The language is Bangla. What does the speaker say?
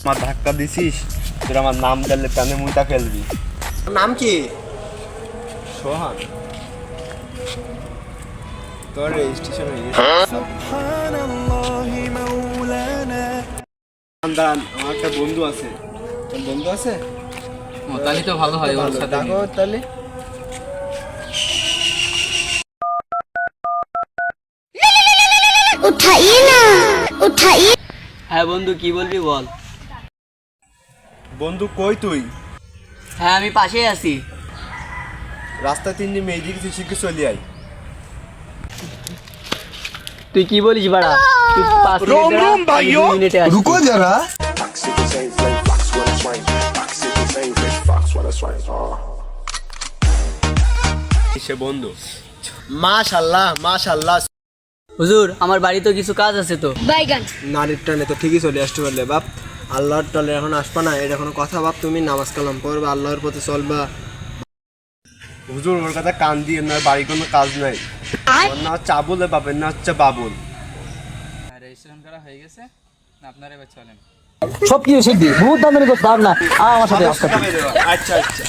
আমার ধাক্কা দিছিস, তোর আমার নাম দিলে প্যানে মুইটা খেলবি। নাম কি? সোহান। তোর রেজিস্ট্রেশন হয়ে গেছে। দাঁড়ান, আমার একটা বন্ধু আছে। তোর বন্ধু আছে? তাহলে তো ভালো হয়, ওর সাথে দেখো তাহলে। उठाइए ना उठाइए। হ্যাঁ বন্ধু, কি বলবি বল। বন্ধু কই তুই? হ্যাঁ আমি পাশেই আছি। রাস্তায় তিনটি মেয়ে দিকে শিখে চলে আয়। তুই কি বলিস বাড়া? তুই 5 মিনিট দাঁড়া, আমি 2 মিনিটে আসছি। রুকো যারা। সে বন্ধু। মাশাআল্লাহ মাশাআল্লাহ। হুজুর, আমার বাড়িতে কিছু কাজ আছে তো। बैगन নারীর টানে তো ঠিকই চলে আসতে পারলে বাপ। আল্লাহর টালে এখন আসবা না, এটা কোনো কথা বাপ। তুমি নামাজ কালাম পড়বা, আল্লাহর পথে চলবা। হুজুর ওর কথা কান দিয়ে না, বাড়ি কোনো কাজ নাই। ওর না চাবুলে বাপের না হচ্ছে বাবুল। রেজিস্ট্রেশন করা হয়ে গেছে, আপনারা এবার চলেন। সব কিছু শিখবি, বহুত দাম করতে পার না আমার সাথে আচ্ছা আচ্ছা।